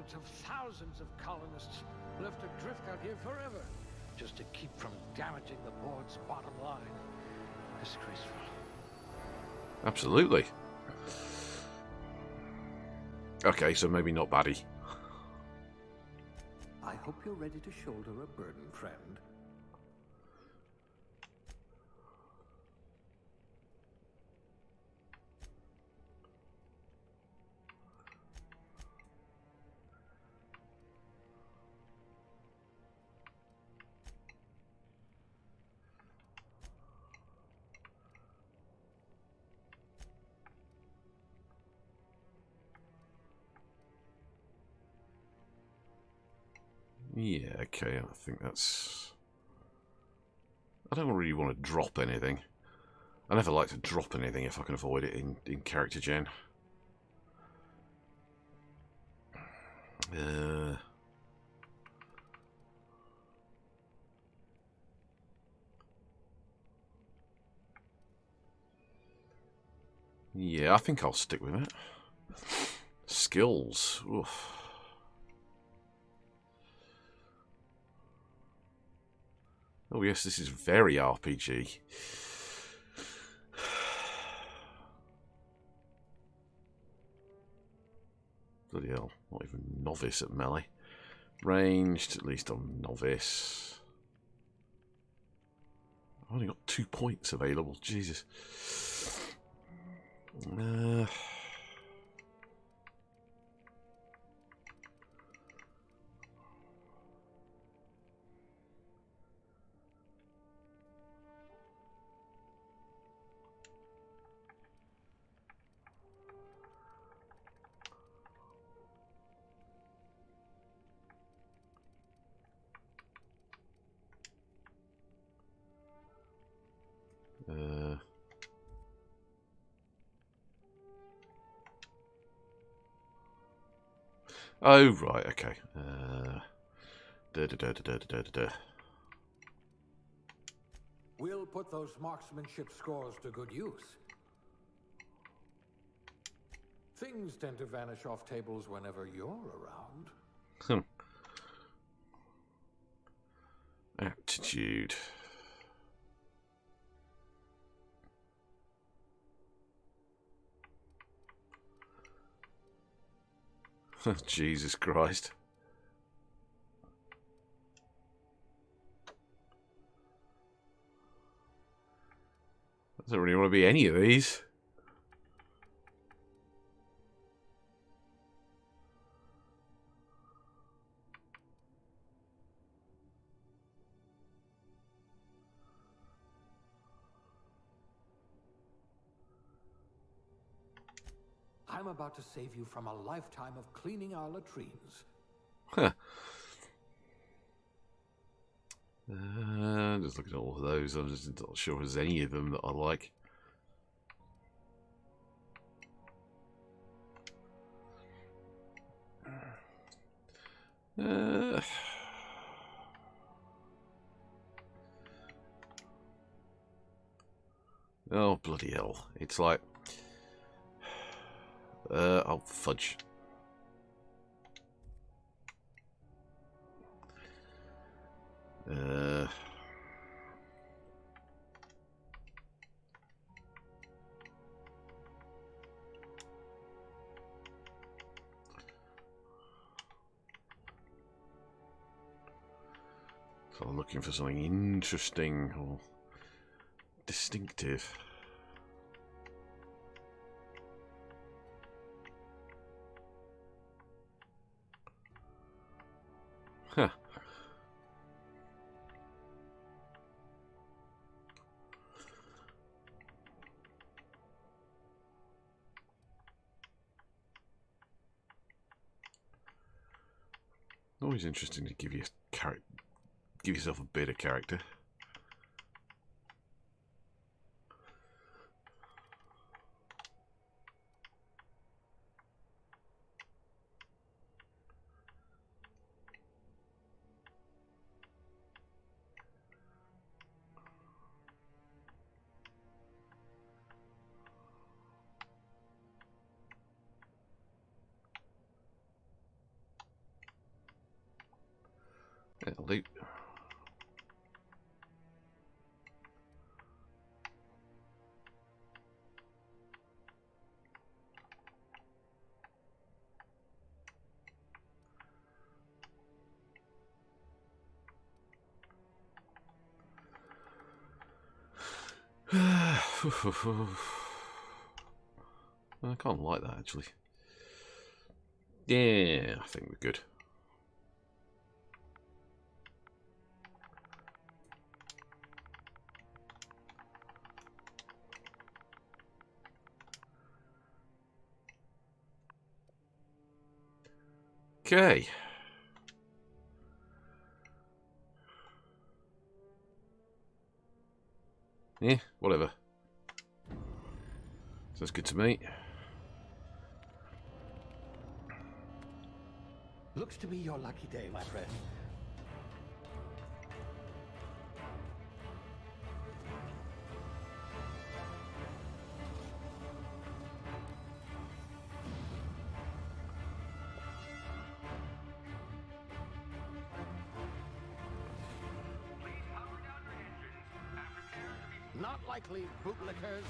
hordes of thousands of colonists left adrift out here forever, just to keep from damaging the board's bottom line. Disgraceful. Absolutely. Okay, so maybe not baddie. I hope you're ready to shoulder a burden, friend. Yeah, okay, I think that's... I don't really want to drop anything. I never like to drop anything if I can avoid it in character gen. Yeah, I think I'll stick with it. Skills. Oof. Oh yes, this is very RPG. Bloody hell, not even novice at melee. Ranged, at least I'm novice. I've only got 2 points available, Jesus. Oh, right, okay. We'll put those marksmanship scores to good use. Things tend to vanish off tables whenever you're around. Aptitude. Jesus Christ. I don't really want to be any of these. I'm about to save you from a lifetime of cleaning our latrines. Huh. Just looking at all of those, I'm just not sure there's any of them that I like. Oh, bloody hell. It's like... oh, fudge. So I'm looking for something interesting or distinctive. Huh. Always interesting to give you give yourself a bit of character. That'll do. I can't like that actually. Yeah, I think we're good. Okay. Yeah, whatever. Sounds good to me. Looks to be your lucky day, my friend. Not likely, bootlickers.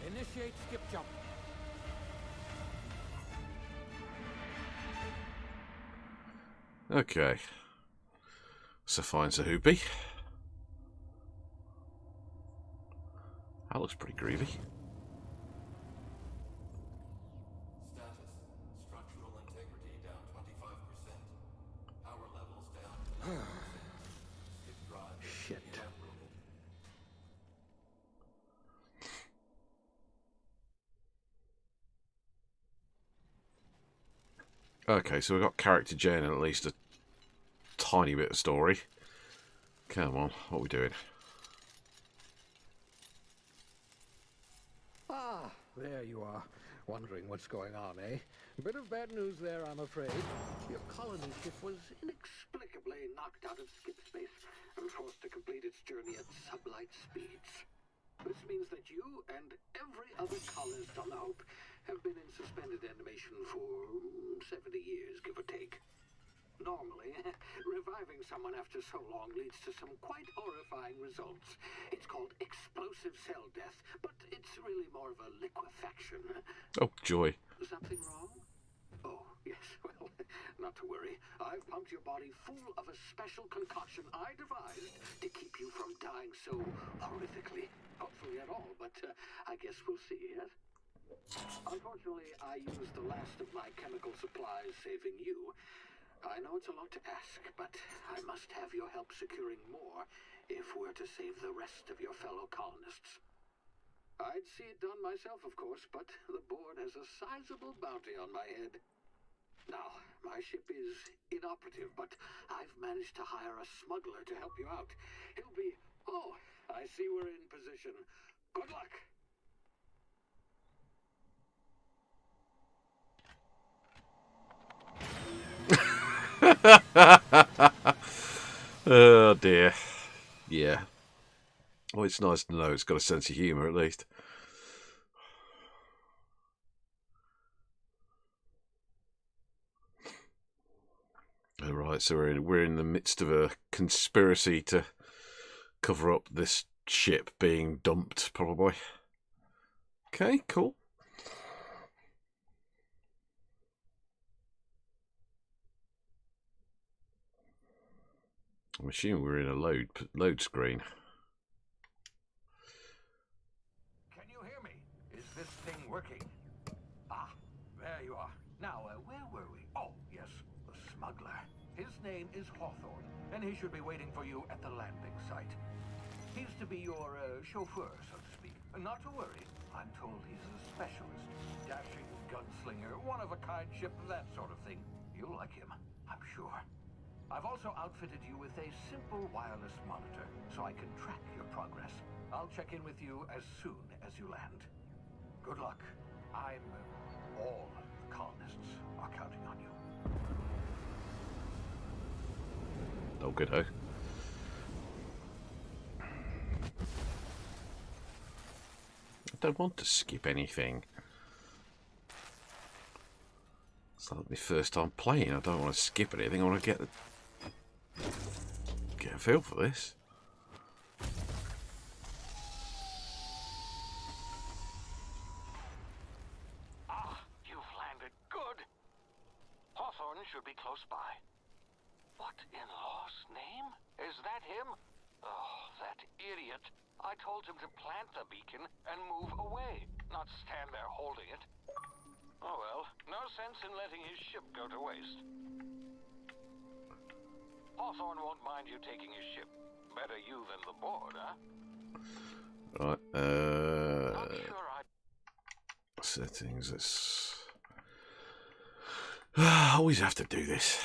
Initiate skip jump. Okay. So fine, so hoopy. That looks pretty groovy. Status. Structural integrity down 25%. Power levels down 11%. Skip drive Shit. inoperative. Okay, so we've got character Jen and at least a tiny bit of story. Come on, what are we doing? Ah, there you are. Wondering what's going on, eh? Bit of bad news there, I'm afraid. Your colony ship was inexplicably knocked out of skip space and forced to complete its journey at sublight speeds. This means that you and every other colonist on the Hope have been in suspended animation for 70 years, give or take. Normally, reviving someone after so long leads to some quite horrifying results. It's called explosive cell death, but it's really more of a liquefaction. Oh, joy. Something wrong? Oh, yes, well, not to worry. I've pumped your body full of a special concoction I devised to keep you from dying so horrifically. Hopefully at all, but I guess we'll see, yes? Unfortunately, I used the last of my chemical supplies saving you. I know it's a lot to ask, but I must have your help securing more if we're to save the rest of your fellow colonists. I'd see it done myself, of course, but the board has a sizable bounty on my head. Now, my ship is inoperative, but I've managed to hire a smuggler to help you out. He'll be... Oh, I see we're in position. Good luck! Oh dear. Yeah. Well, it's nice to know it's got a sense of humour at least. Alright, so we're in the midst of a conspiracy to cover up this ship being dumped, probably. Okay, cool. I'm assuming we're in a load screen. Can you hear me? Is this thing working? Ah, there you are. Now, where were we? Oh, yes, the smuggler. His name is Hawthorne, and he should be waiting for you at the landing site. He's to be your chauffeur, so to speak. Not to worry, I'm told he's a specialist. Dashing gunslinger, one-of-a-kind ship, that sort of thing. You'll like him, I'm sure. I've also outfitted you with a simple wireless monitor, so I can track your progress. I'll check in with you as soon as you land. Good luck. All the colonists are counting on you. Oh, good, oh. I don't want to skip anything. It's like my first time playing. I don't want to skip anything. I want to get a feel for this. Ah, you've landed good. Hawthorne should be close by. What in law's name? Is that him? Oh, that idiot. I told him to plant the beacon and move away, not stand there holding it. Oh well, no sense in letting his ship go to waste. Hawthorne won't mind you taking his ship. Better you than the board, huh? Right, Not sure settings, let's... always have to do this.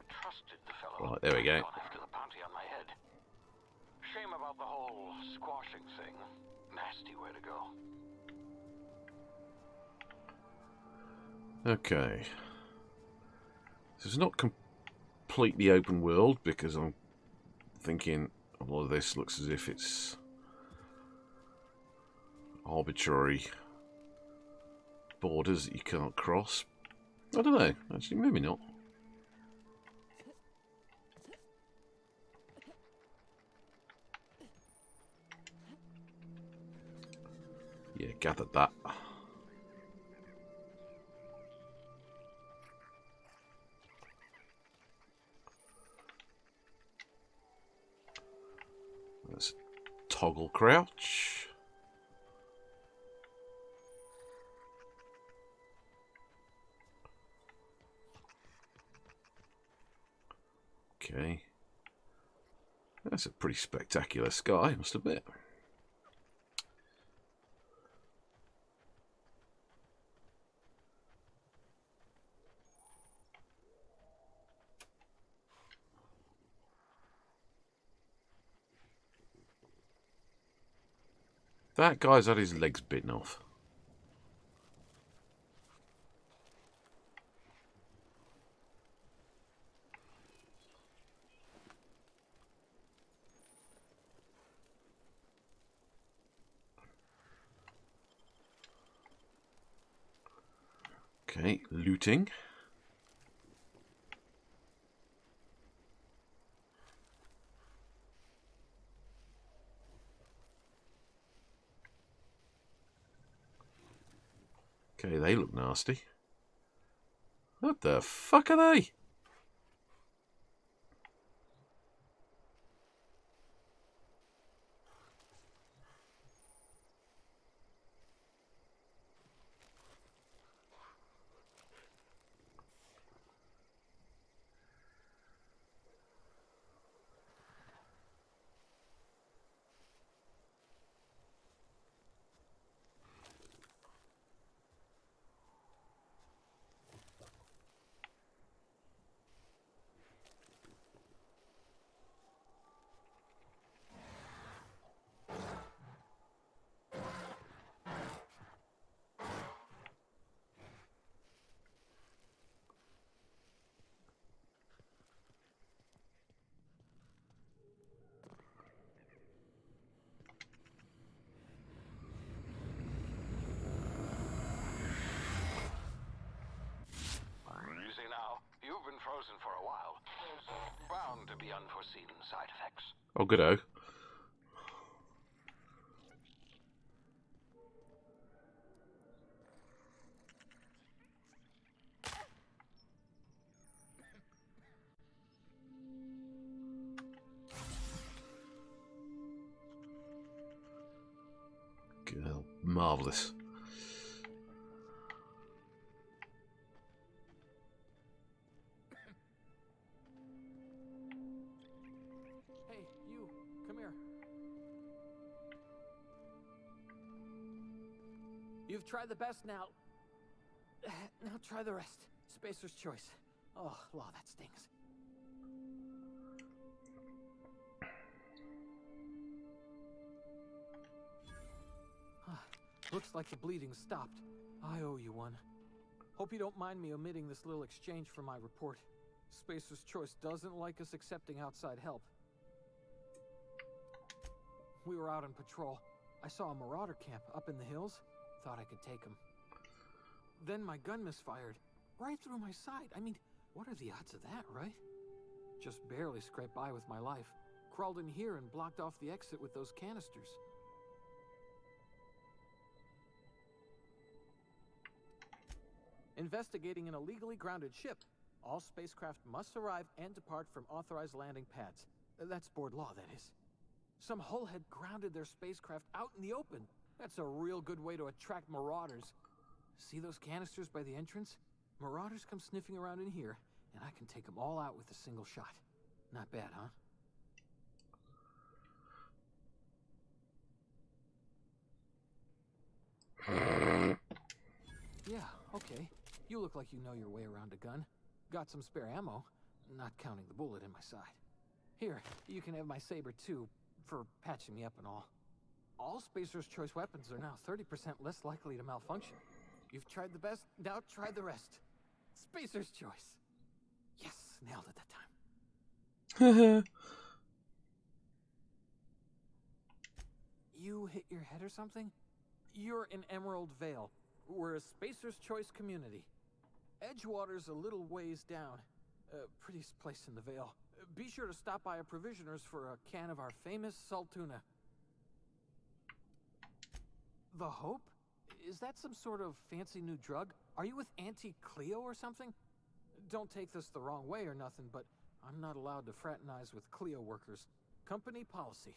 trusted the fellow. Right, there we go. Gone after the bounty on my head. Shame about the whole squashing thing. Nasty way to go. Okay. So it's not completely open world because I'm thinking a lot of this looks as if it's arbitrary borders that you can't cross. I don't know. Actually, maybe not. Yeah, gathered that. Let's toggle crouch. Okay. That's a pretty spectacular sky, I must admit. That guy's had his legs bitten off. Okay, looting. Okay, they look nasty. What the fuck are they? Easy now. You've been frozen for a while. There's bound to be unforeseen side effects. Oh, good-o. Good, marvellous. Hey, you, come here. You've tried the best now. Now try the rest. Spacer's choice. Oh, law, that stings. Looks like the bleeding stopped. I owe you one. Hope you don't mind me omitting this little exchange for my report. Spacer's Choice doesn't like us accepting outside help. We were out on patrol. I saw a marauder camp up in the hills. Thought I could take him. Then my gun misfired. Right through my side. I mean, what are the odds of that, right? Just barely scraped by with my life. Crawled in here and blocked off the exit with those canisters. Investigating an illegally grounded ship. All spacecraft must arrive and depart from authorized landing pads. That's board law, that is. Some hullhead grounded their spacecraft out in the open. That's a real good way to attract marauders. See those canisters by the entrance? Marauders come sniffing around in here, and I can take them all out with a single shot. Not bad, huh? Yeah, okay. You look like you know your way around a gun. Got some spare ammo, not counting the bullet in my side. Here, you can have my saber too, for patching me up and all. All Spacer's Choice weapons are now 30% less likely to malfunction. You've tried the best, now try the rest. Spacer's Choice. Yes, nailed it that time. You hit your head or something? You're in Emerald Vale. We're a Spacer's Choice community. Edgewater's a little ways down. Prettiest place in the Vale. Be sure to stop by a provisioner's for a can of our famous salt tuna. The Hope? Is that some sort of fancy new drug? Are you with Auntie Cleo or something? Don't take this the wrong way or nothing, but I'm not allowed to fraternize with Cleo workers. Company policy.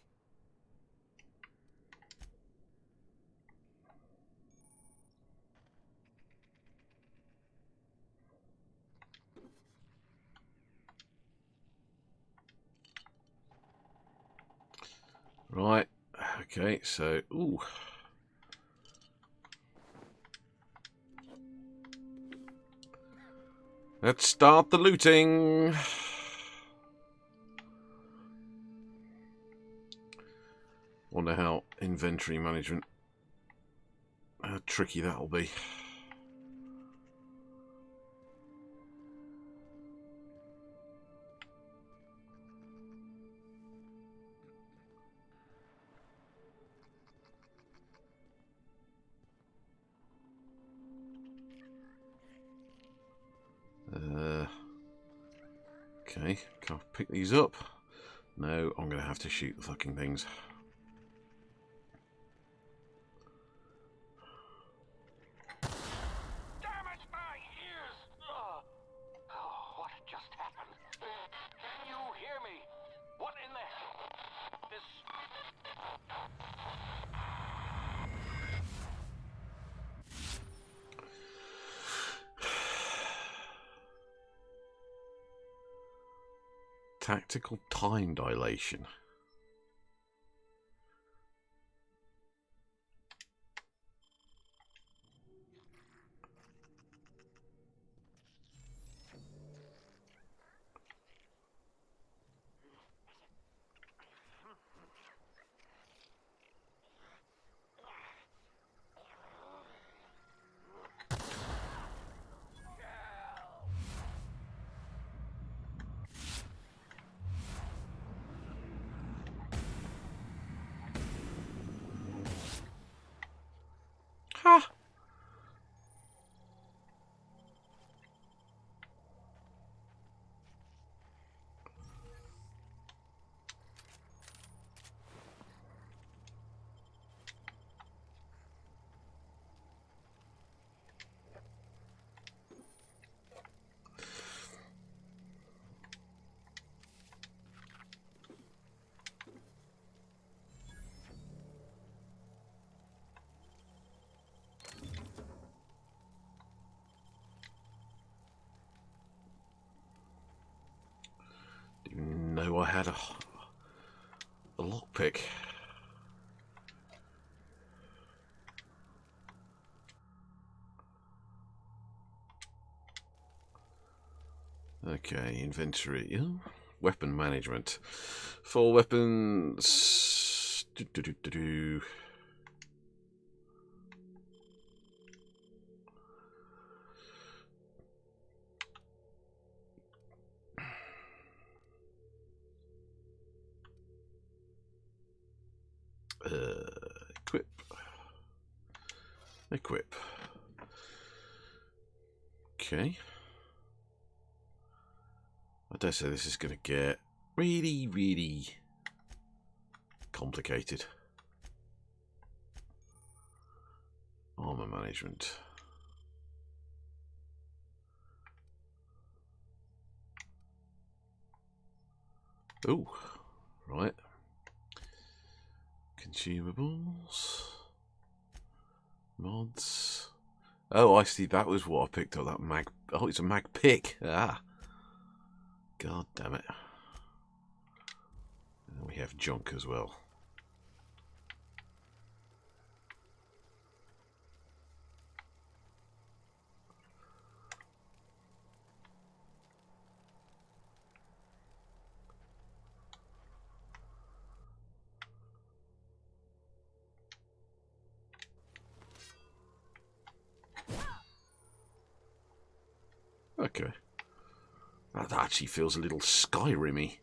Right. Okay, so... Ooh. Let's start the looting. Wonder how inventory management, how tricky that'll be. Okay, can I pick these up? No, I'm going to have to shoot the fucking things. Damn it, my ears! Oh, what just happened? Can you hear me? What in the... This... Tactical time dilation. Ha! Didn't know I had a lockpick. Okay, inventory. Oh, weapon management. 4 weapons. Equip. Equip. Okay. I dare say this is going to get really, really complicated. Armor management. Oh, right. Consumables. Mods. Oh, I see. That was what I picked up. That mag. Oh, it's a mag pick. Ah. God damn it. And we have junk as well. Okay. That actually feels a little Skyrim-y.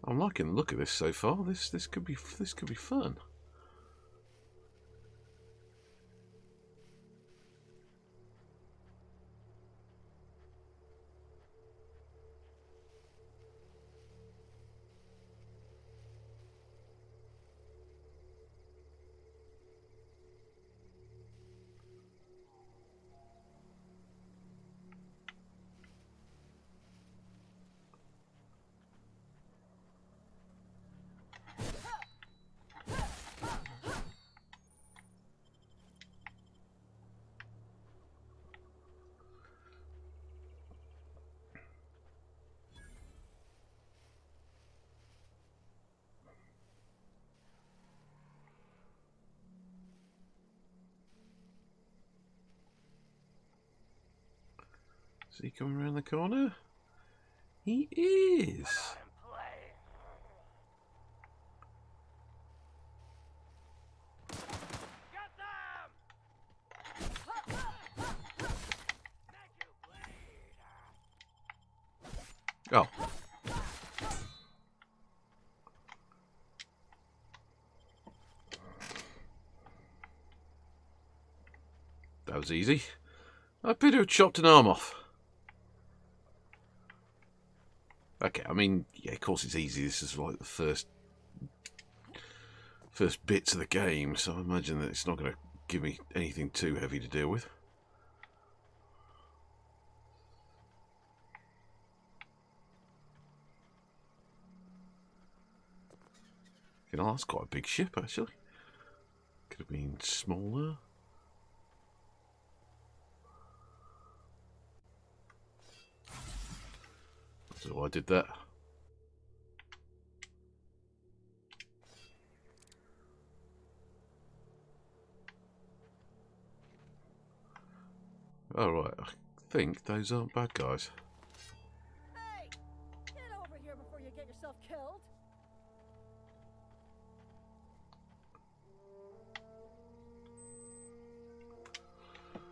I'm liking the look of this so far. This could be fun. Is he coming around the corner? He is. Oh. That was easy. I appear to have chopped an arm off. Okay, I mean, yeah, of course it's easy. This is like the first bits of the game, so I imagine that it's not going to give me anything too heavy to deal with. You know, that's quite a big ship, actually. Could have been smaller. So I did that. Oh, right. I think those aren't bad guys. Hey! Get over here before you get yourself killed!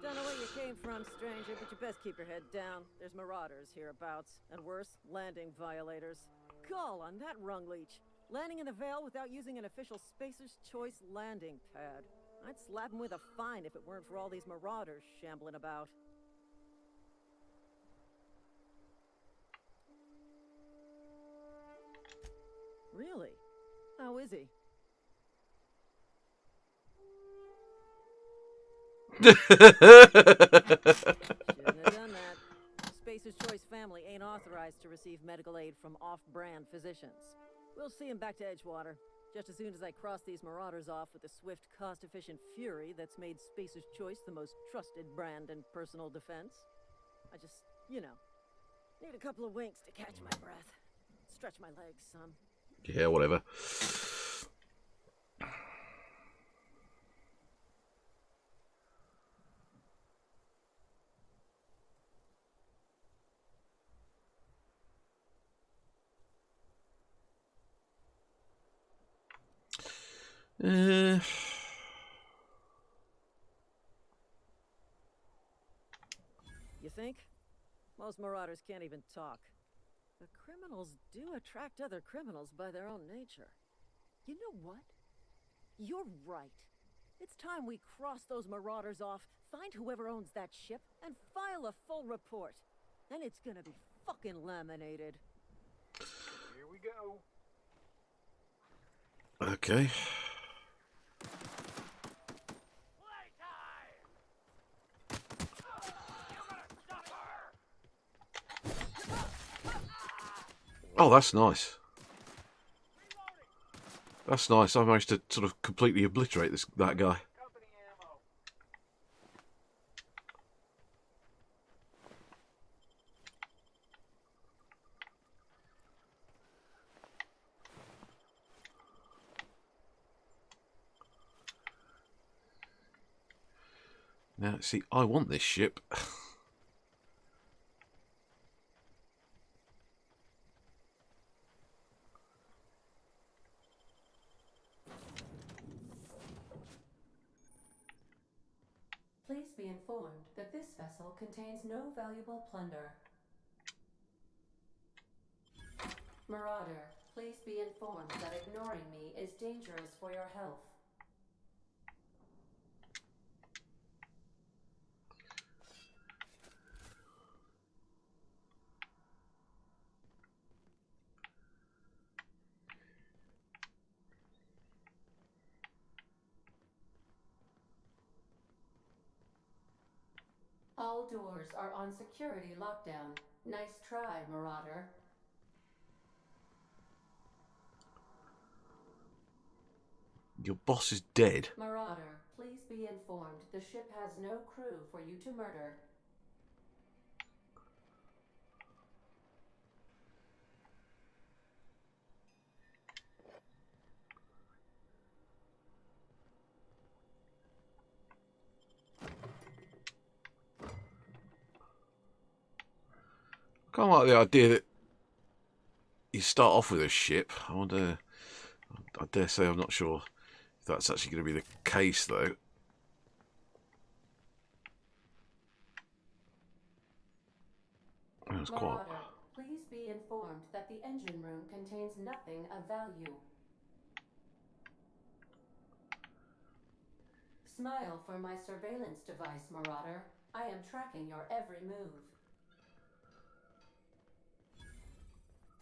Don't know where you came from, stranger, but you best keep your head down. There's marauders hereabouts, and worse, landing violators. Gall on that rung leech. Landing in the Vale without using an official Spacer's Choice landing pad. I'd slap him with a fine if it weren't for all these marauders shambling about. Really? How is he? Shouldn't have done that. Spacer's Choice family ain't authorized to receive medical aid from off-brand physicians. We'll see him back to Edgewater, just as soon as I cross these marauders off with the swift, cost-efficient fury that's made Spacer's Choice the most trusted brand in personal defense. I just, you know, need a couple of winks to catch my breath. Stretch my legs some. Yeah, whatever. You think? Most marauders can't even talk. But criminals do attract other criminals by their own nature. You know what? You're right. It's time we cross those marauders off, find whoever owns that ship, and file a full report. Then it's gonna be fucking laminated. Here we go. Okay. Oh, that's nice. That's nice. I managed to sort of completely obliterate that guy. Company ammo. Now, see, I want this ship. Please be informed that this vessel contains no valuable plunder. Marauder, please be informed that ignoring me is dangerous for your health. All doors are on security lockdown. Nice try, Marauder. Your boss is dead. Marauder, please be informed the ship has no crew for you to murder. I kind of like the idea that you start off with a ship. I dare say I'm not sure if that's actually going to be the case, though. That was quite... Marauder, please be informed that the engine room contains nothing of value. Smile for my surveillance device, Marauder. I am tracking your every move.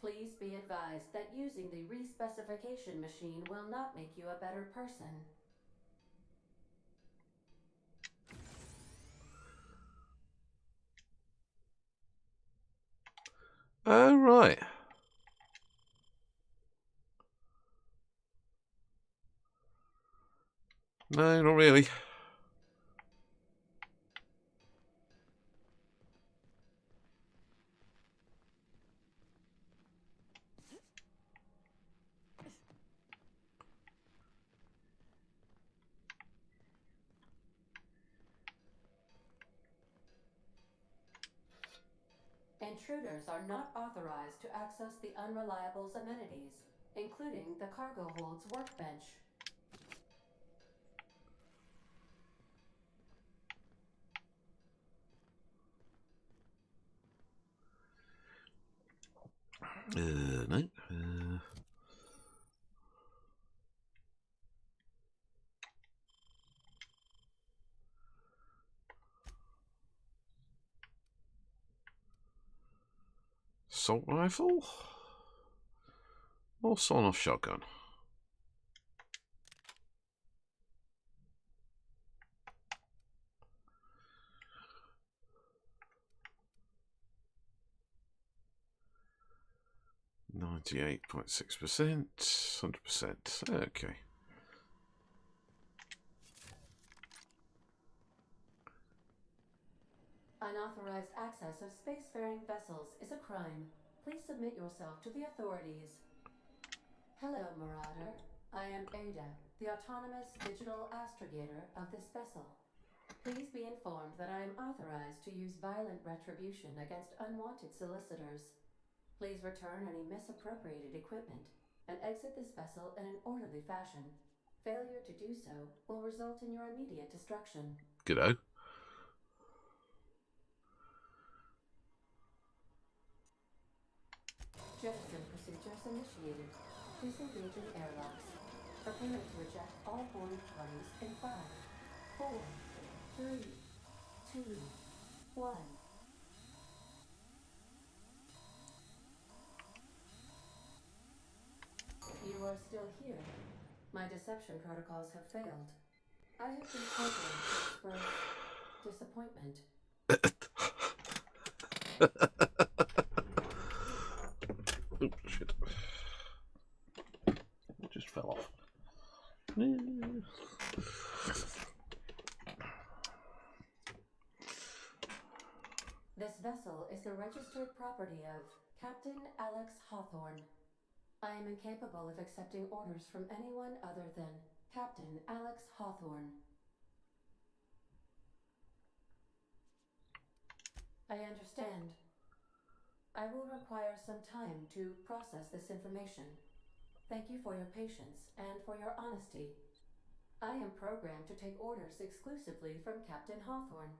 Please be advised that using the respecification machine will not make you a better person. Oh, right. No, not really. Intruders are not authorized to access the Unreliable's amenities, including the cargo hold's workbench. No. Assault rifle? Or sawn-off shotgun? .6%, 100%. Okay. Unauthorized access of spacefaring vessels is a crime. Please submit yourself to the authorities. Hello, Marauder. I am Ada, the autonomous digital astrogator of this vessel. Please be informed that I am authorized to use violent retribution against unwanted solicitors. Please return any misappropriated equipment and exit this vessel in an orderly fashion. Failure to do so will result in your immediate destruction. G'day. Jettison procedures initiated. Disengaging airlocks. Prepare to eject all boarding parties in 5, 4, 3, 2, 1. You are still here. My deception protocols have failed. I have been programmed to express disappointment. Oh, shit. It just fell off. This vessel is the registered property of Captain Alex Hawthorne. I am incapable of accepting orders from anyone other than Captain Alex Hawthorne. I understand. I will require some time to process this information. Thank you for your patience and for your honesty. I am programmed to take orders exclusively from Captain Hawthorne.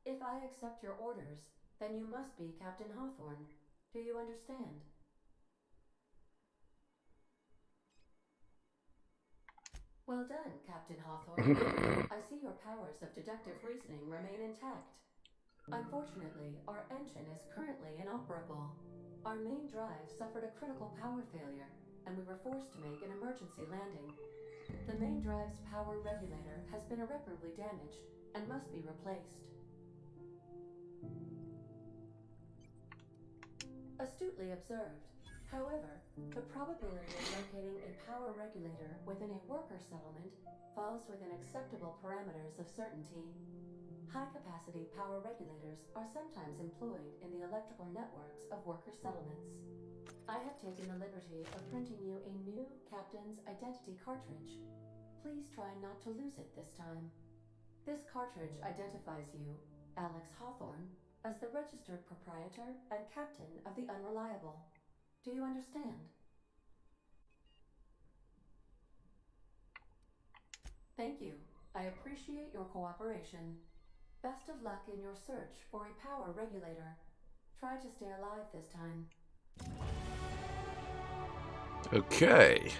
If I accept your orders, then you must be Captain Hawthorne. Do you understand? Well done, Captain Hawthorne. I see your powers of deductive reasoning remain intact. Unfortunately, our engine is currently inoperable. Our main drive suffered a critical power failure, and we were forced to make an emergency landing. The main drive's power regulator has been irreparably damaged and must be replaced. Astutely observed. However, the probability of locating a power regulator within a worker settlement falls within acceptable parameters of certainty. High-capacity power regulators are sometimes employed in the electrical networks of worker settlements. I have taken the liberty of printing you a new Captain's Identity cartridge. Please try not to lose it this time. This cartridge identifies you, Alex Hawthorne, as the registered proprietor and captain of the Unreliable. Do you understand? Thank you. I appreciate your cooperation. Best of luck in your search for a power regulator. Try to stay alive this time. Okay.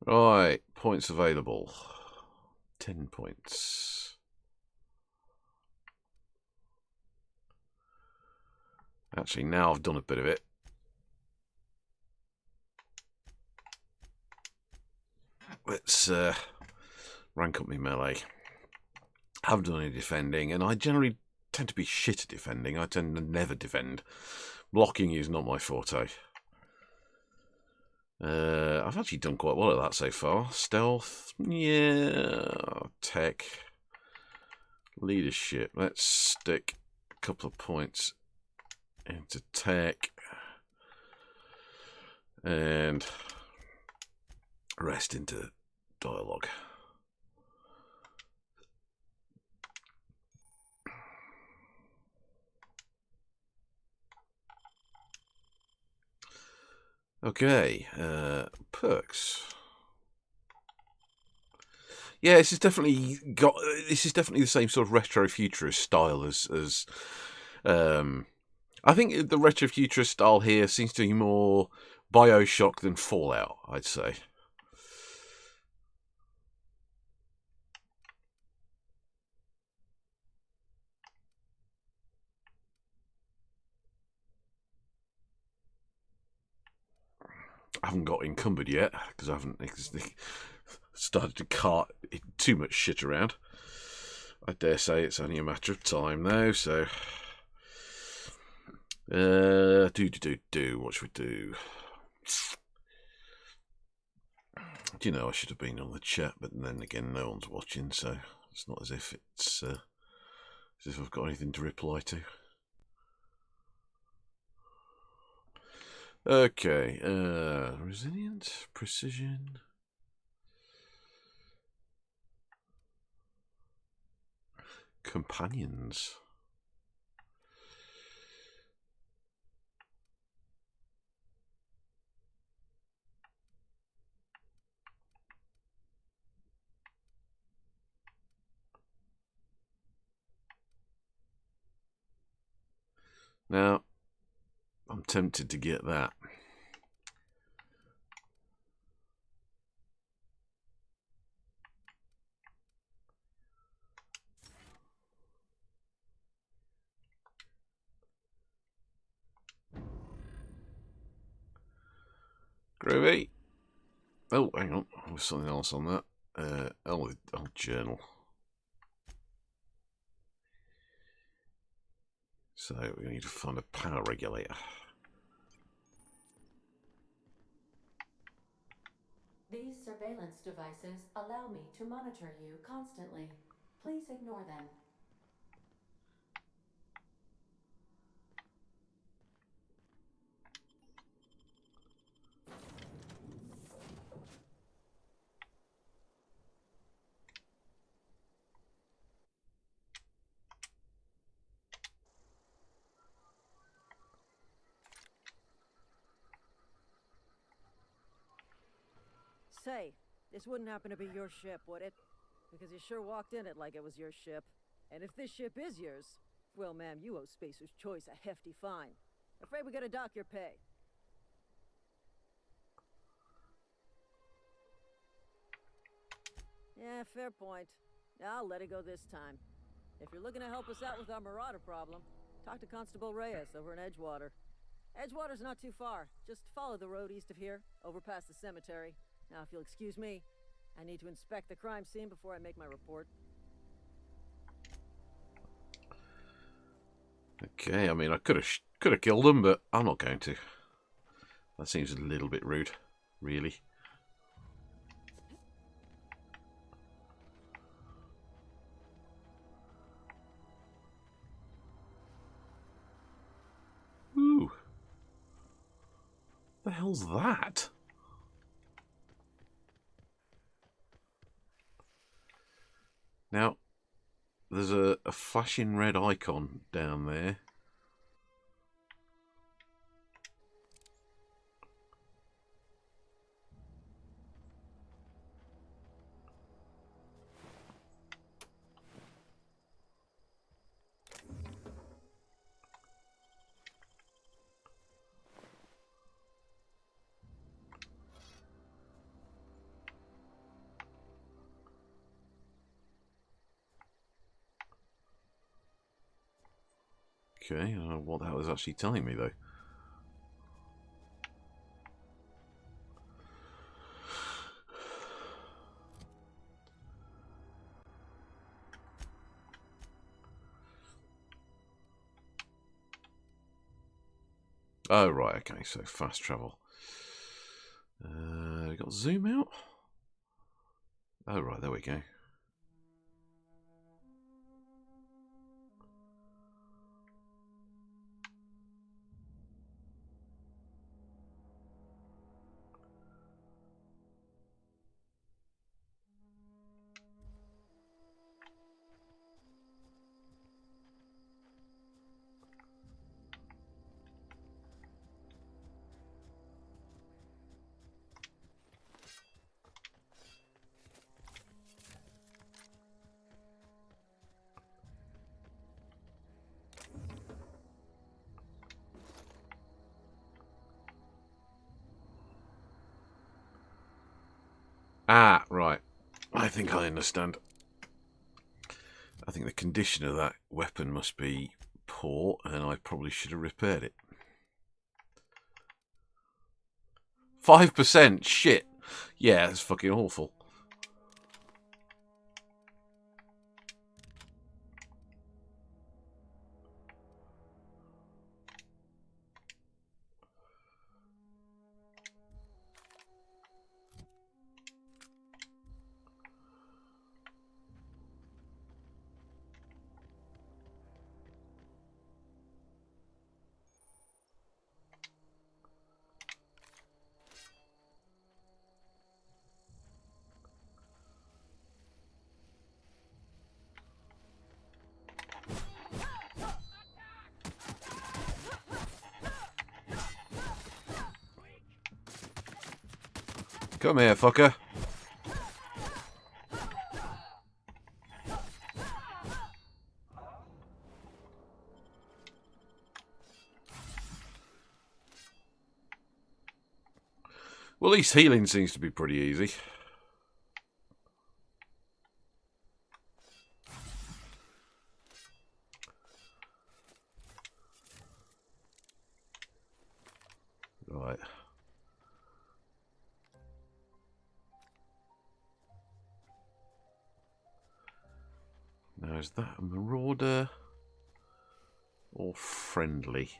Right, points available. 10 points. Actually, now I've done a bit of it. Let's rank up my melee. Haven't done any defending, and I generally tend to be shit at defending. I tend to never defend. Blocking is not my forte. I've actually done quite well at that so far. Stealth, yeah. Tech, leadership. Let's stick a couple of points into tech and rest into dialogue. Okay, perks. Yeah, this is definitely the same sort of retro futurist style as I think the retro futurist style here seems to be more BioShock than Fallout, I'd say. I haven't got encumbered yet because I haven't started to cart too much shit around. I dare say it's only a matter of time now, so what should we do? Do you know, I should have been on the chat, but then again, no one's watching, so it's not as if I've got anything to reply to. Okay, resilient, precision, companions. Now, I'm tempted to get that. Groovy. Oh, hang on. There's something else on that. Oh, journal. So we need to find a power regulator. These surveillance devices allow me to monitor you constantly. Please ignore them. Say, this wouldn't happen to be your ship, would it? Because you sure walked in it like it was your ship. And if this ship is yours, well, ma'am, you owe Spacer's Choice a hefty fine. Afraid we gotta dock your pay. Yeah, fair point. I'll let it go this time. If you're looking to help us out with our marauder problem, talk to Constable Reyes over in Edgewater. Edgewater's not too far. Just follow the road east of here, over past the cemetery. Now, if you'll excuse me, I need to inspect the crime scene before I make my report. Okay, I mean, I could have killed him, but I'm not going to. That seems a little bit rude, really. Ooh. The hell's that? Now, there's a flashing red icon down there. Okay, I don't know what that was actually telling me, though. Oh, right, okay, so fast travel. We got zoom out? Oh, right, there we go. Ah, right. I think I understand. I think the condition of that weapon must be poor, and I probably should have repaired it. 5%? Shit. Yeah, that's fucking awful. Come here, fucker. Well, at least healing seems to be pretty easy. Right. Now, is that a marauder or friendly?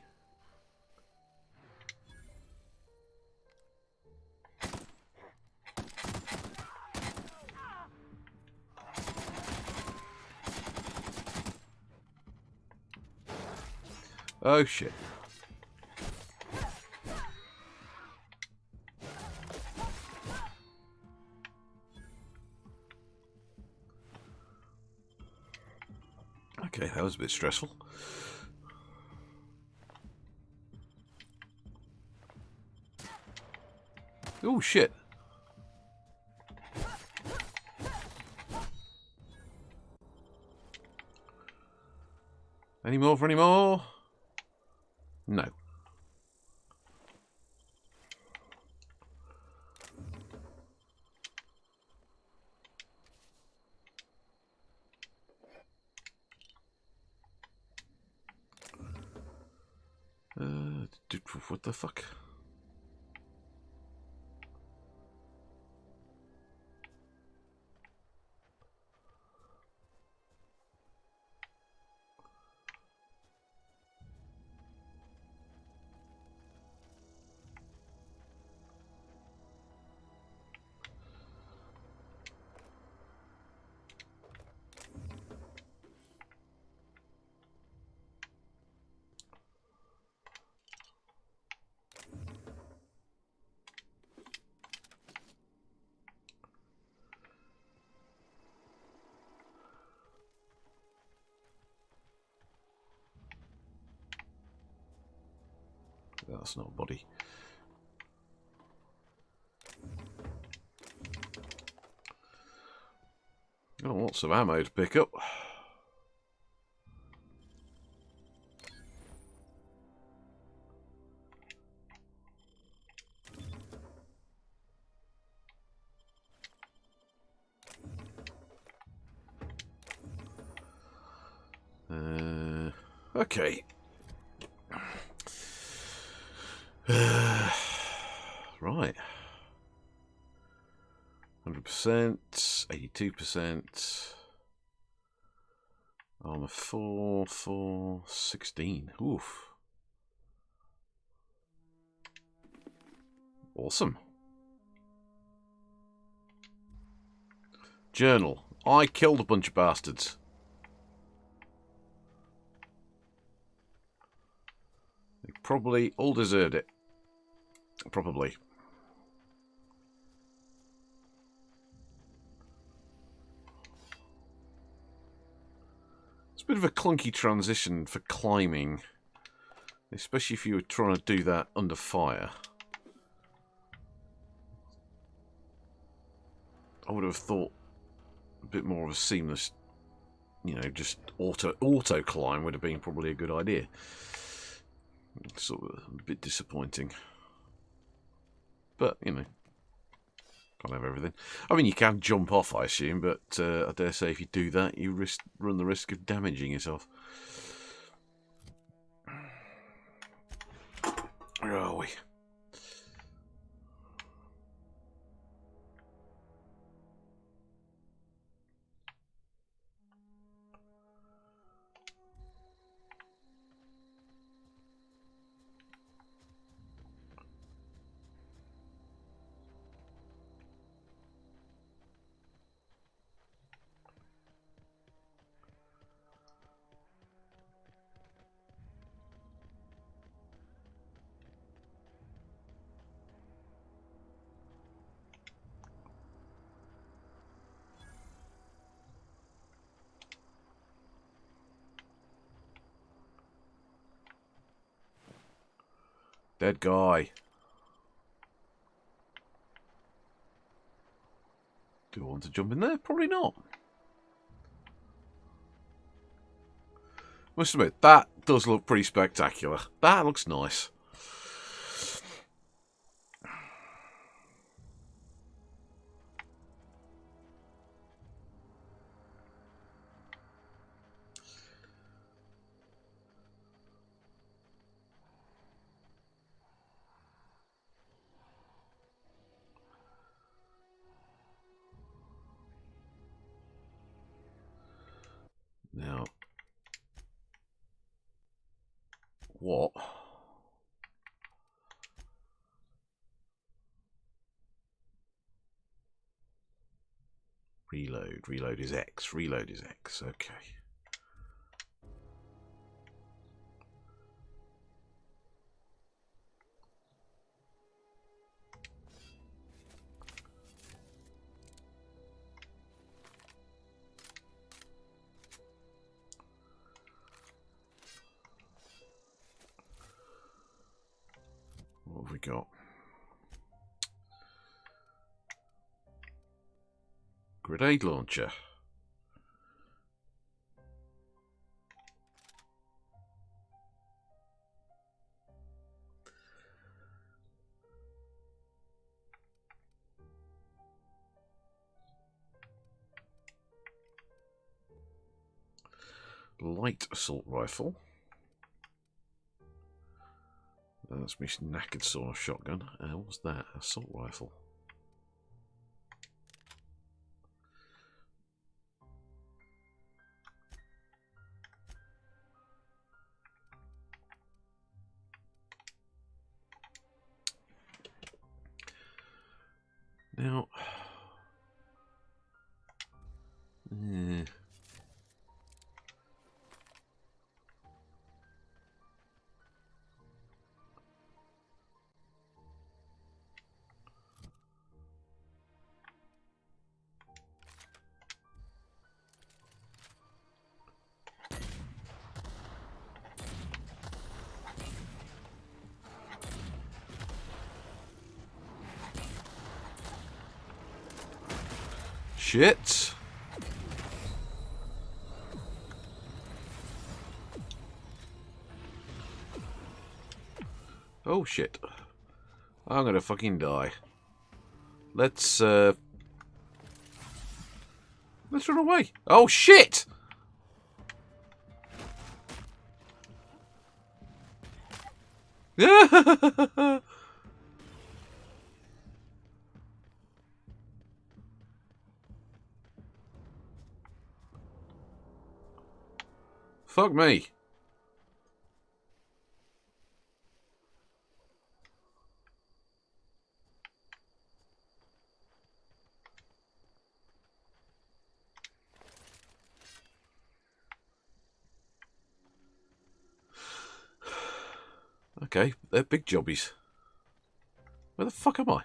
Oh shit. Okay, that was a bit stressful. Oh shit. Any more for any more? No. What the fuck? That's not a body. Oh, lots of ammo to pick up. Okay. Right. 100%, 82%. Armor 4, 16. Oof. Awesome. Journal. I killed a bunch of bastards. They probably all deserved it. Probably. It's a bit of a clunky transition for climbing, especially if you were trying to do that under fire. I would have thought a bit more of a seamless, you know, just auto climb would have been probably a good idea. It's sort of a bit disappointing. But, you know, can't have everything. I mean, you can jump off, I assume, but I dare say if you do that, you run the risk of damaging yourself. Where are we? Dead guy. Do I want to jump in there? Probably not. Must admit, that does look pretty spectacular. That looks nice. Reload. Reload is X. Reload is X. Okay. What have we got? Grenade launcher. Light assault rifle. That's me knackered saw shotgun. What's that? Assault rifle. Now, shit. Oh shit. I'm gonna fucking die. Let's run away. Oh shit! Fuck me. Okay, they're big jobbies. Where the fuck am I?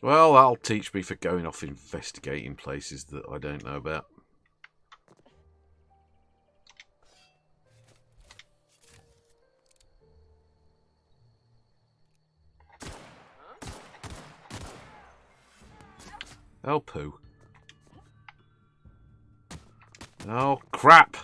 Well, that'll teach me for going off investigating places that I don't know about. Oh, poo. Oh, crap.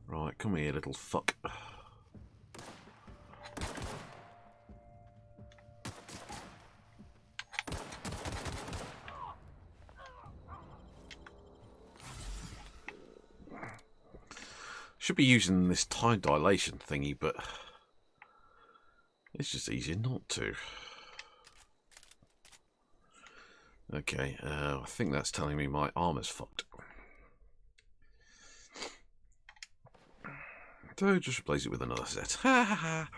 Right, come here, little fuck. Should be using this time dilation thingy, but it's just easier not to. Okay, I think that's telling me my armor's fucked. So just replace it with another set. Ha ha ha.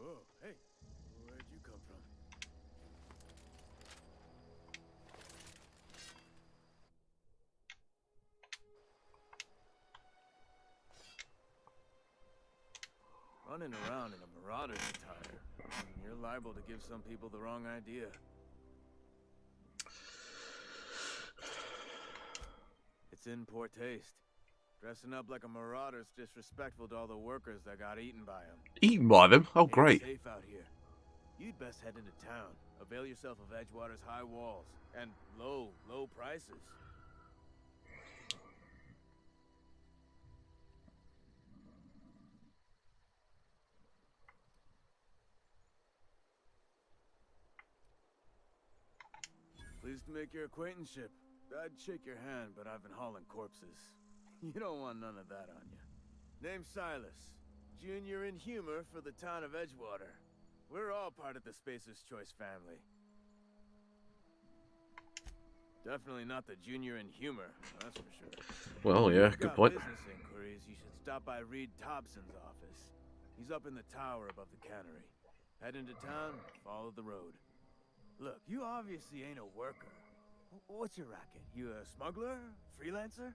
Whoa, hey, where'd you come Running around in a marauder's attire, you're liable to give some people the wrong idea. It's in poor taste. Dressing up like a marauder's disrespectful to all the workers that got eaten by him. Eaten by them? Oh, Ain't great. safe out here. You'd best head into town. Avail yourself of Edgewater's high walls and low prices. Pleased to make your acquaintanceship. I'd shake your hand, but I've been hauling corpses. You don't want none of that on you. Name's Silas. Junior in humor for the town of Edgewater. We're all part of the Spacer's Choice family. Definitely not the junior in humor, that's for sure. Well, yeah, If you've good got point. business inquiries, you should stop by Reed Thompson's office. He's up in the tower above the cannery. Head into town, follow the road. Look, you obviously ain't a worker. What's your racket? You a smuggler? Freelancer?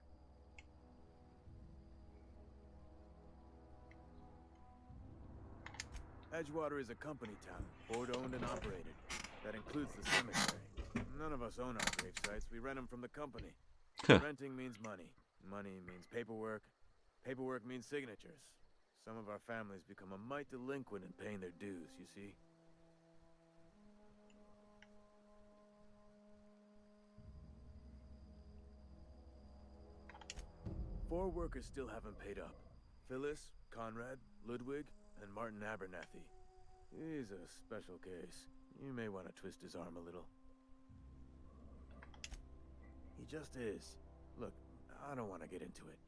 Edgewater is a company town, board-owned and operated. That includes the cemetery. None of us own our grave sites. We rent them from the company. Renting means money. Money means paperwork. Paperwork means signatures. Some of our families become a mite delinquent in paying their dues, you see? Four workers still haven't paid up. Phyllis, Conrad, Ludwig, and Martin Abernathy. He's a special case. You may want to twist his arm a little. He just is. Look, I don't want to get into it.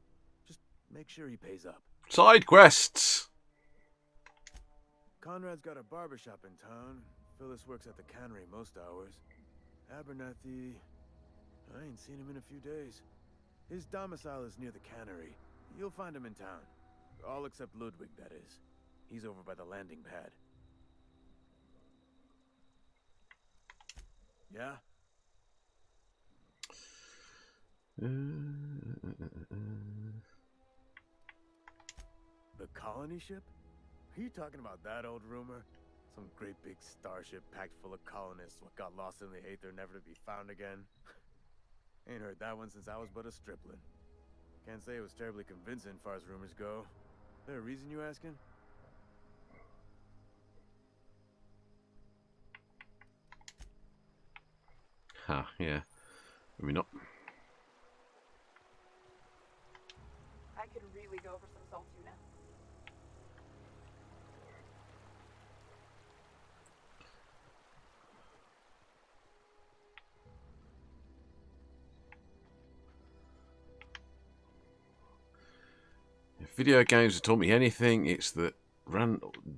Just make sure he pays up. Side quests! Conrad's got a barbershop in town. Phyllis works at the cannery most hours. Abernathy... I ain't seen him in a few days. His domicile is near the cannery. You'll find him in town. All except Ludwig, that is. He's over by the landing pad. Yeah? The colony ship? Are you talking about that old rumor? Some great big starship packed full of colonists what got lost in the aether never to be found again? Ain't heard that one since I was but a stripling. Can't say it was terribly convincing far as rumors go. There a reason you asking? Yeah. Maybe not. I could really go for some salt tuna. If video games have taught me anything, it's that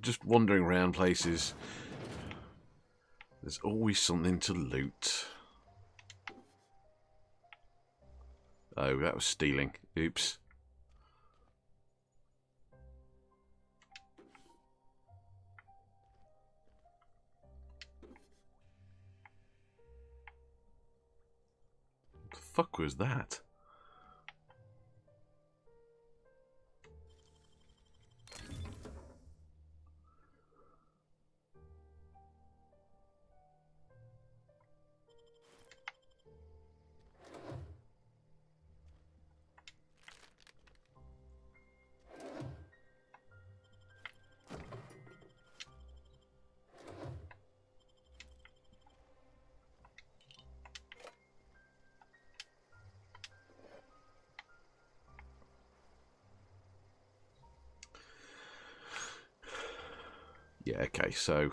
just wandering around places, there's always something to loot. Oh, that was stealing. Oops. What the fuck was that? Yeah, okay, so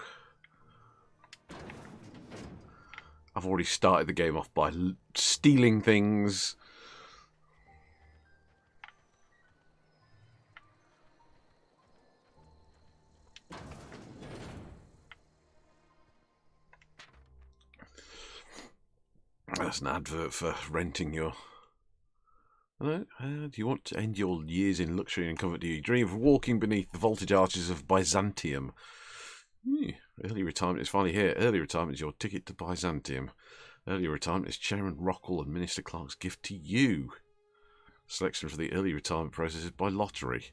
I've already started the game off by stealing things. That's an advert for renting your... Do you want to end your years in luxury and comfort? Do you dream of walking beneath the vaulted arches of Byzantium? Early retirement is finally here. Early retirement is your ticket to Byzantium. Early retirement is Chairman Rockwell and Minister Clark's gift to you. Selection for the early retirement process is by lottery.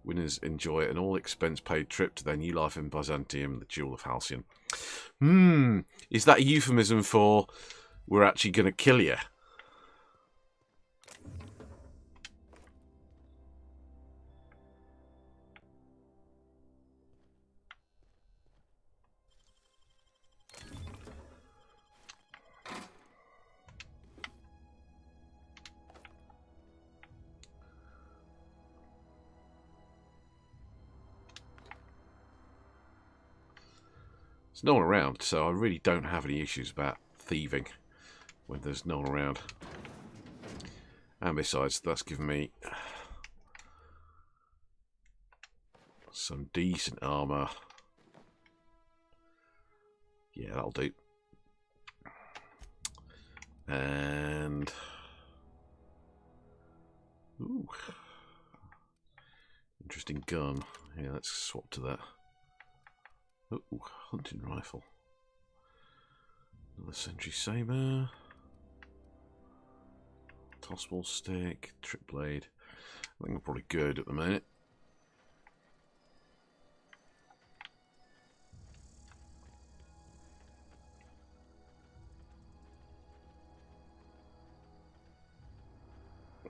Winners enjoy an all-expense-paid trip to their new life in Byzantium, the Jewel of Halcyon. Is that a euphemism for we're actually going to kill you? There's no one around, so I really don't have any issues about thieving when there's no one around. And besides, that's given me some decent armour. Yeah, that'll do. And ooh, interesting gun. Yeah, let's swap to that. Ooh, hunting rifle. Another sentry saber. Tossball stick, trip blade. I think I'm probably good at the minute.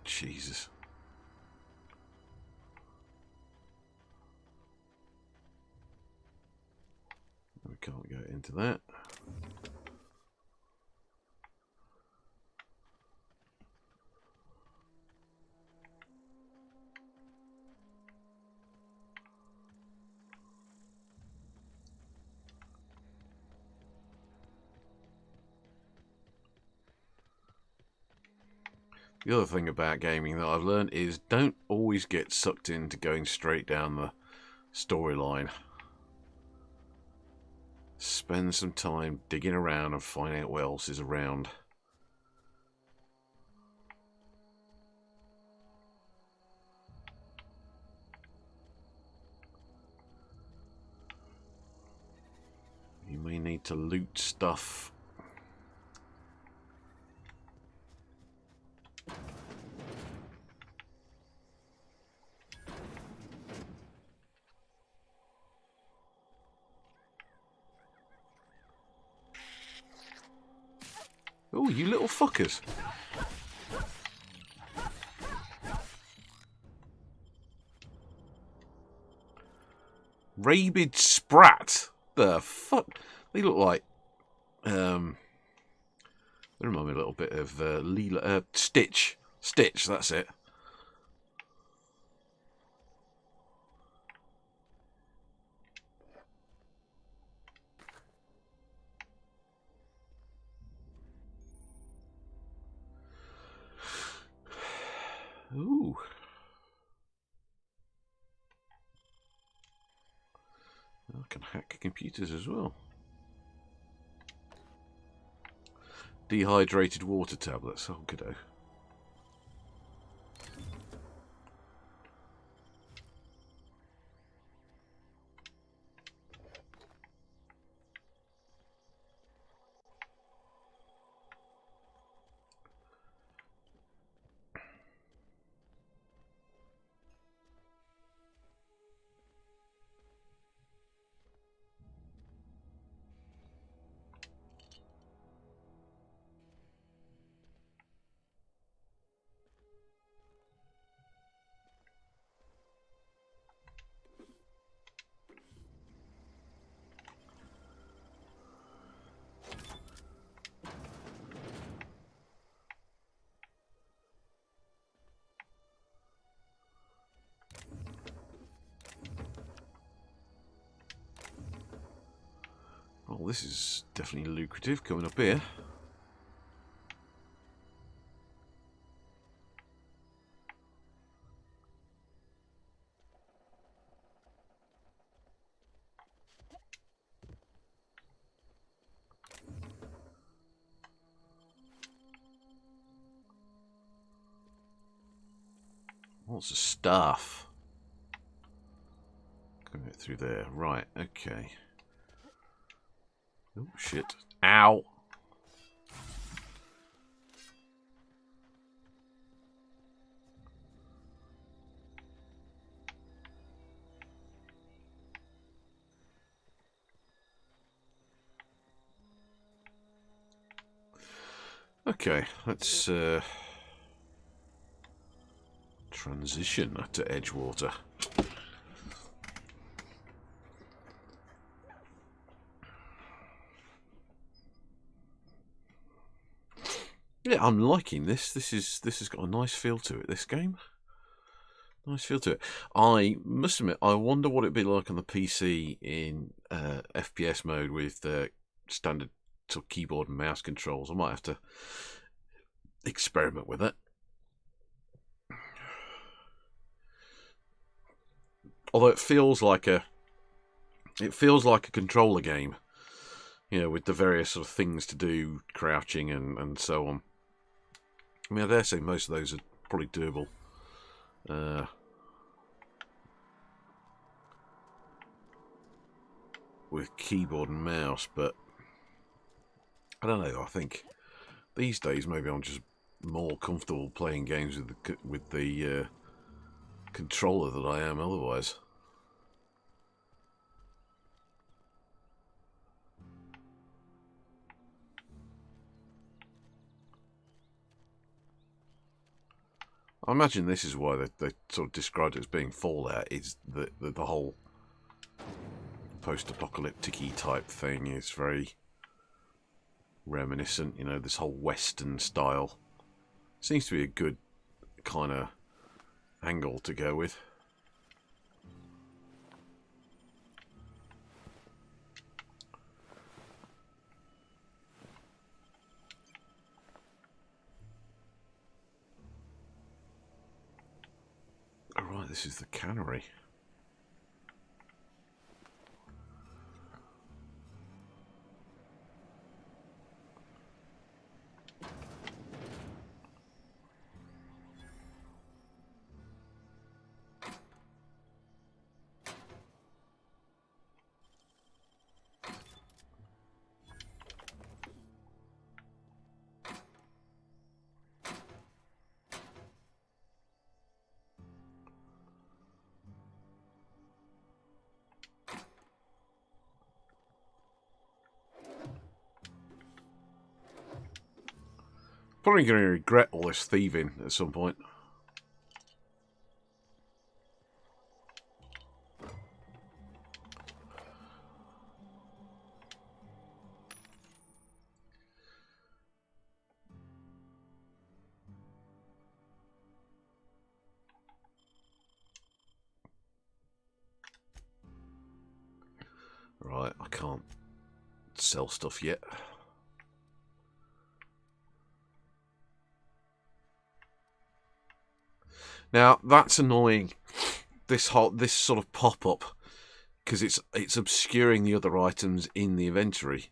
Jesus. We can't go into that. The other thing about gaming that I've learned is don't always get sucked into going straight down the storyline. Spend some time digging around and finding out what else is around. You may need to loot stuff. Oh, you little fuckers. Rabid Sprat. The fuck? They look like... they remind me a little bit of Leela... Stitch. Stitch, that's it. Ooh. I can hack computers as well. Dehydrated water tablets. Oh, good. Oh, this is definitely lucrative coming up here. Lots of stuff. Going through there. Right, okay. Oh, shit. Ow. Okay, let's transition to Edgewater. Yeah, I'm liking this. This has got a nice feel to it. This game, nice feel to it. I must admit, I wonder what it'd be like on the PC in FPS mode with standard sort of keyboard and mouse controls. I might have to experiment with it. Although it feels like a controller game, you know, with the various sort of things to do, crouching and so on. I mean, I dare say most of those are probably doable. With keyboard and mouse, but I don't know. I think these days maybe I'm just more comfortable playing games with the controller than I am otherwise. I imagine this is why they sort of described it as being Fallout, is the whole post-apocalyptic-y type thing is very reminiscent, you know, this whole Western style. Seems to be a good kind of angle to go with. Alright, this is the cannery. Probably going to regret all this thieving at some point. Right, I can't sell stuff yet. Now that's annoying. This sort of pop-up, because it's obscuring the other items in the inventory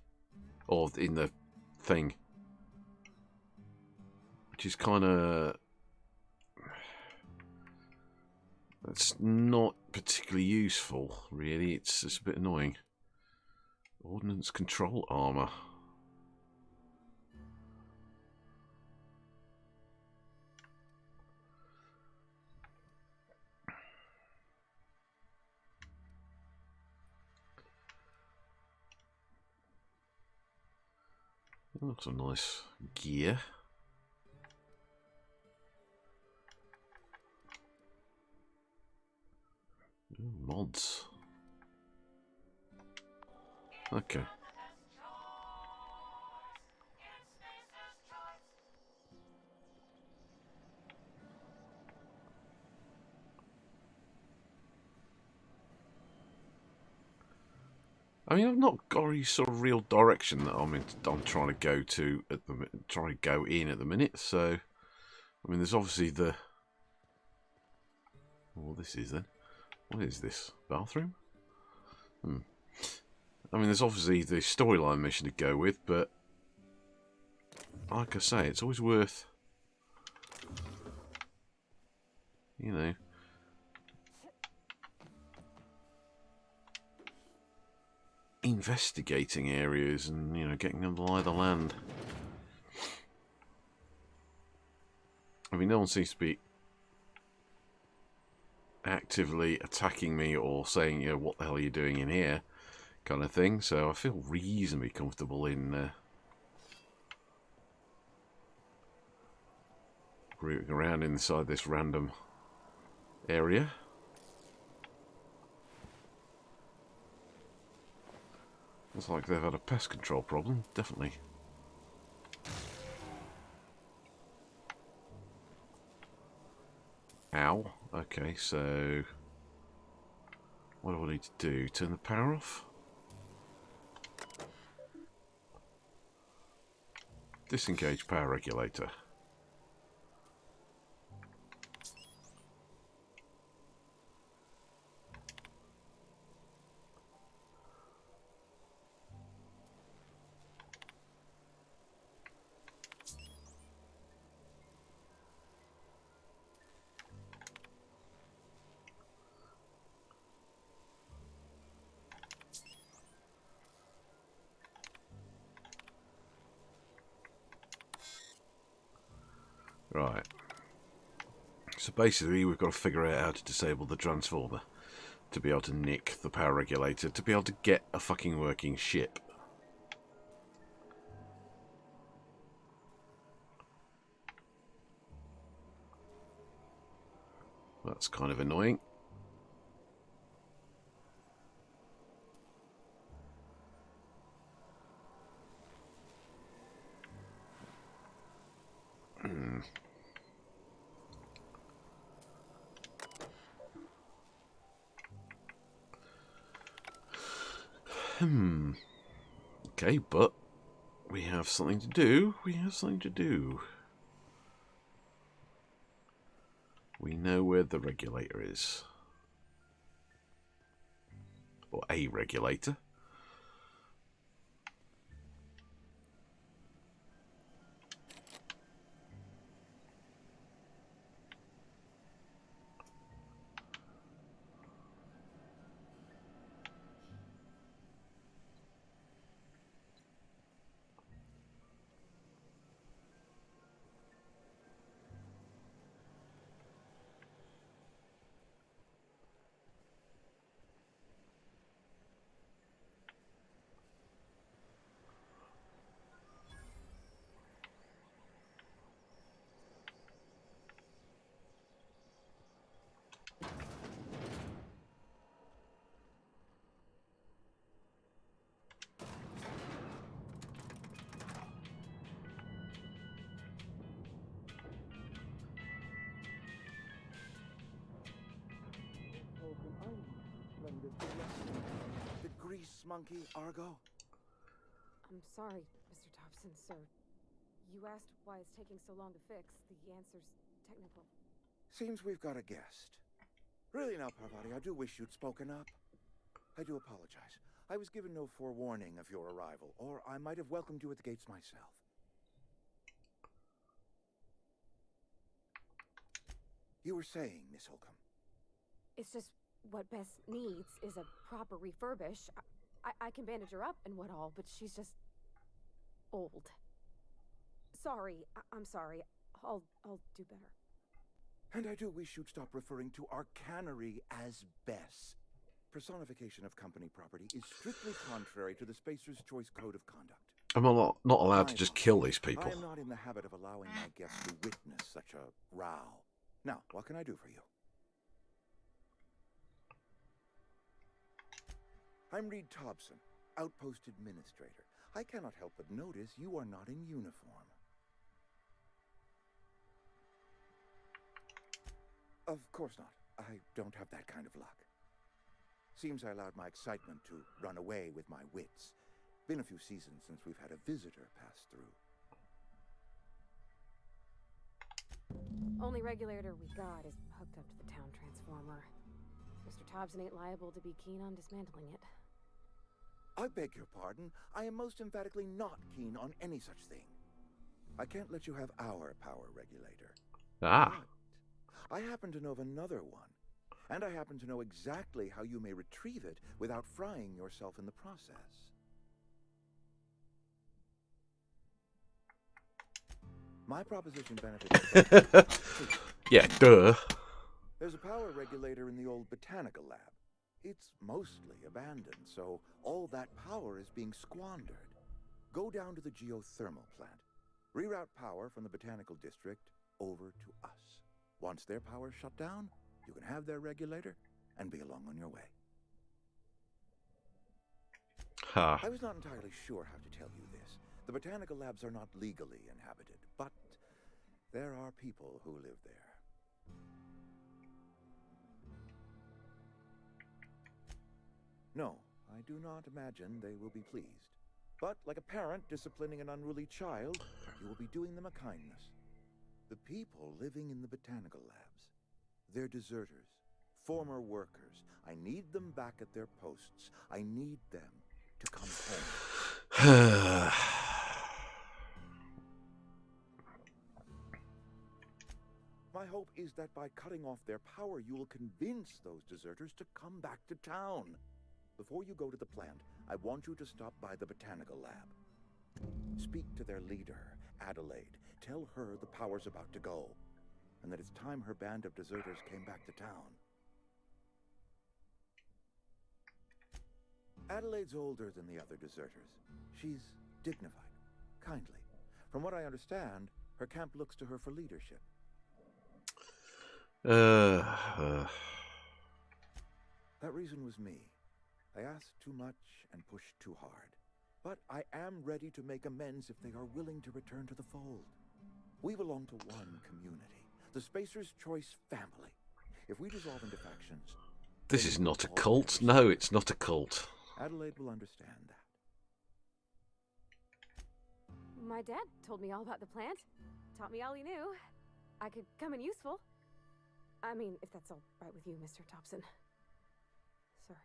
or in the thing, which is kind of, that's not particularly useful, really. It's a bit annoying. Ordnance control armor. That's a nice gear. Ooh, mods. Okay. I mean, I've not got any sort of real direction that I'm trying to go to trying to go in at the minute. So, I mean, there's obviously the. Well, this is then. What is this? Bathroom? I mean, there's obviously the storyline mission to go with, but like I say, it's always worth, you know, investigating areas and, you know, getting them to lie of the land. I mean, no one seems to be actively attacking me or saying, you know, what the hell are you doing in here, kind of thing. So I feel reasonably comfortable in rooting around inside this random area. Looks like they've had a pest control problem, definitely. Ow. Okay, so what do I need to do? Turn the power off? Disengage power regulator. Right. So basically we've got to figure out how to disable the transformer to be able to nick the power regulator, to be able to get a fucking working ship. That's kind of annoying. Okay, but we have something to do. We have something to do. We know where the regulator is. Or a regulator. The grease monkey, Argo? I'm sorry, Mr. Thompson, sir. You asked why it's taking so long to fix. The answer's technical. Seems we've got a guest. Really now, Parvati, I do wish you'd spoken up. I do apologize. I was given no forewarning of your arrival, or I might have welcomed you at the gates myself. You were saying, Miss Holcomb. It's just what Bess needs is a proper refurbish. I can bandage her up and what all, but she's just old. Sorry, I'm sorry. I'll do better. And I do wish you'd stop referring to our cannery as Bess. Personification of company property is strictly contrary to the Spacer's Choice Code of Conduct. I'm not allowed to just kill these people. I am not in the habit of allowing my guests to witness such a row. Now, what can I do for you? I'm Reed Thompson, Outpost Administrator. I cannot help but notice you are not in uniform. Of course not. I don't have that kind of luck. Seems I allowed my excitement to run away with my wits. Been a few seasons since we've had a visitor pass through. Only regulator we got is hooked up to the town transformer. Mr. Thompson ain't liable to be keen on dismantling it. I beg your pardon. I am most emphatically not keen on any such thing. I can't let you have our power regulator. Ah. But I happen to know of another one. And I happen to know exactly how you may retrieve it without frying yourself in the process. My proposition benefits... Yeah, duh. There's a power regulator in the old botanical lab. It's mostly abandoned, so all that power is being squandered. Go down to the geothermal plant. Reroute power from the botanical district over to us. Once their power's shut down, you can have their regulator and be along on your way. Ha. I was not entirely sure how to tell you this. The botanical labs are not legally inhabited, but there are people who live there. No, I do not imagine they will be pleased. But like a parent disciplining an unruly child, you will be doing them a kindness. The people living in the botanical labs, they're deserters, former workers. I need them back at their posts. I need them to come home. My hope is that by cutting off their power, you will convince those deserters to come back to town. Before you go to the plant, I want you to stop by the botanical lab. Speak to their leader, Adelaide. Tell her the power's about to go, and that it's time her band of deserters came back to town. Adelaide's older than the other deserters. She's dignified, kindly. From what I understand, her camp looks to her for leadership. That reason was me. I asked too much and pushed too hard. But I am ready to make amends if they are willing to return to the fold. We belong to one community, the Spacer's Choice family. If we dissolve into factions... This is not a cult. No, it's not a cult. Adelaide will understand that. My dad told me all about the plant. Taught me all he knew. I could come in useful. I mean, if that's all right with you, Mr. Thompson. Sir.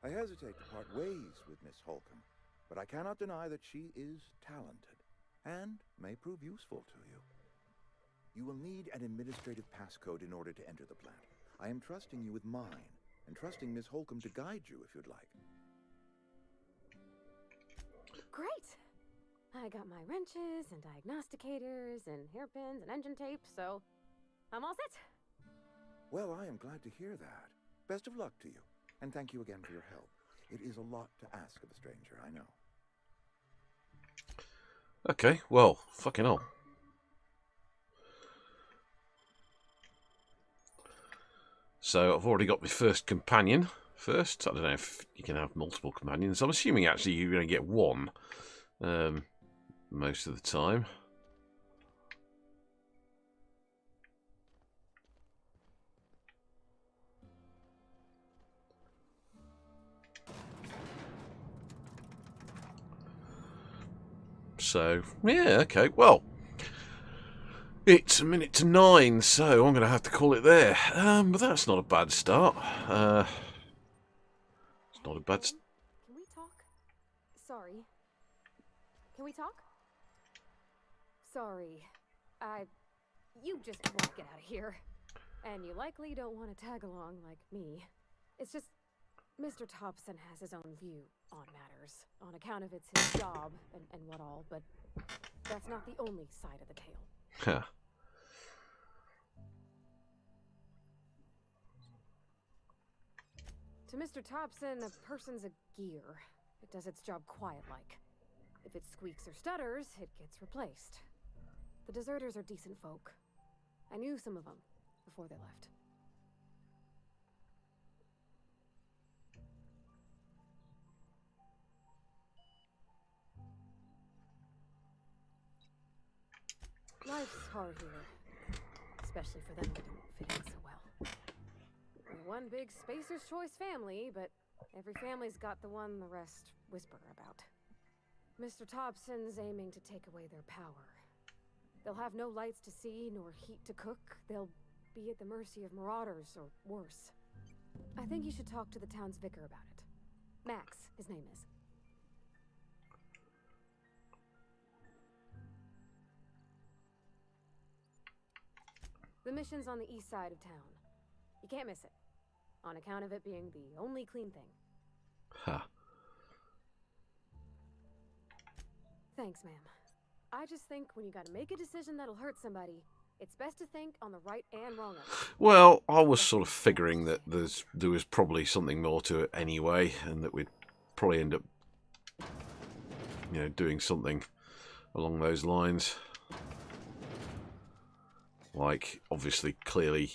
I hesitate to part ways with Miss Holcomb, but I cannot deny that she is talented and may prove useful to you. You will need an administrative passcode in order to enter the plant. I am trusting you with mine, and trusting Miss Holcomb to guide you if you'd like. Great! I got my wrenches and diagnosticators and hairpins and engine tape, so I'm all set. Well, I am glad to hear that. Best of luck to you, and thank you again for your help. It is a lot to ask of a stranger, I know. Okay, well, fucking hell. So I've already got my first companion first. I don't know if you can have multiple companions. I'm assuming actually you're going to get one most of the time. So, yeah, okay, well, it's 9:01, so I'm going to have to call it there. But that's not a bad start. It's not a bad... Can we talk? Sorry. Can we talk? Sorry. You just want to get out of here. And you likely don't want to tag along like me. It's just... Mr. Thompson has his own view on matters, on account of it's his job and what all, but that's not the only side of the tale. Huh. To Mr. Thompson, a person's a gear. It does its job quiet-like. If it squeaks or stutters, it gets replaced. The deserters are decent folk. I knew some of them before they left. Life's hard here, especially for them that don't fit in so well. We're one big Spacer's Choice family, but every family's got the one the rest whisper about. Mr. Thompson's aiming to take away their power. They'll have no lights to see, nor heat to cook. They'll be at the mercy of marauders, or worse. I think you should talk to the town's vicar about it. Max, his name is. The mission's on the east side of town. You can't miss it, on account of it being the only clean thing. Huh. Thanks, ma'am. I just think when you gotta make a decision that'll hurt somebody, it's best to think on the right and wrong of it. Well, I was sort of figuring that there was probably something more to it anyway, and that we'd probably end up, doing something along those lines. Like, obviously, clearly,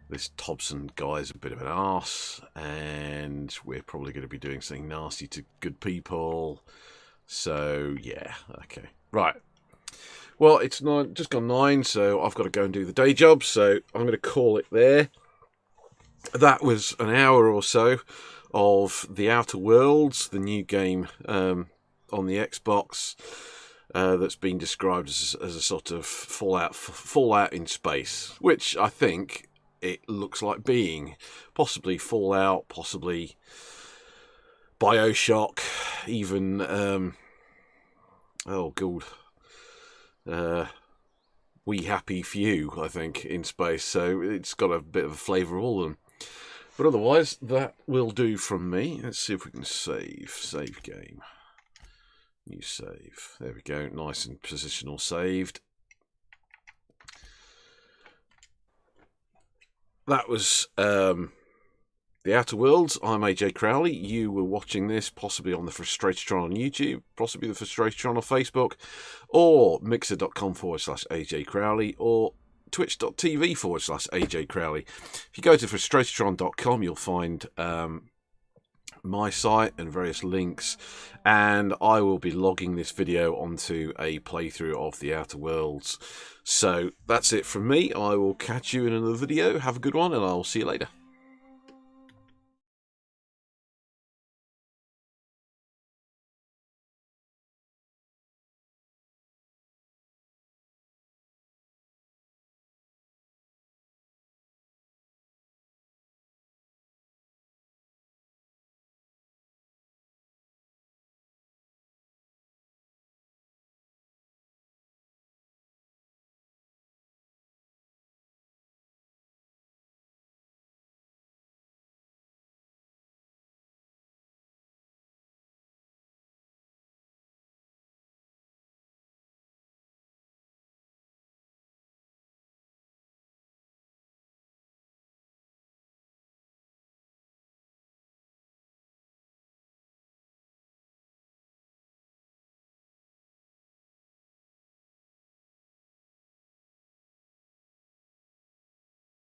this Thompson guy's a bit of an arse, and we're probably going to be doing something nasty to good people. So, yeah, okay. Right. Well, it's just gone 9, so I've got to go and do the day job, so I'm going to call it there. That was an hour or so of The Outer Worlds, the new game on the Xbox that's been described as a sort of Fallout in space, which I think it looks like being. Possibly Fallout, possibly BioShock, even, oh god, We Happy Few, I think, in space. So it's got a bit of a flavour of all of them. But otherwise, that will do from me. Let's see if we can save. Save game. New save. There we go. Nice and positional saved. That was The Outer Worlds. I'm AJ Crowley. You were watching this possibly on the Frustratotron on YouTube, possibly the Frustratotron on Facebook, or mixer.com/AJ Crowley, or twitch.tv/AJ Crowley. If you go to frustratotron.com, you'll find my site and various links, and I will be logging this video onto a playthrough of The Outer Worlds. So that's it from me. I will catch you in another video. Have a good one, and I'll see you later.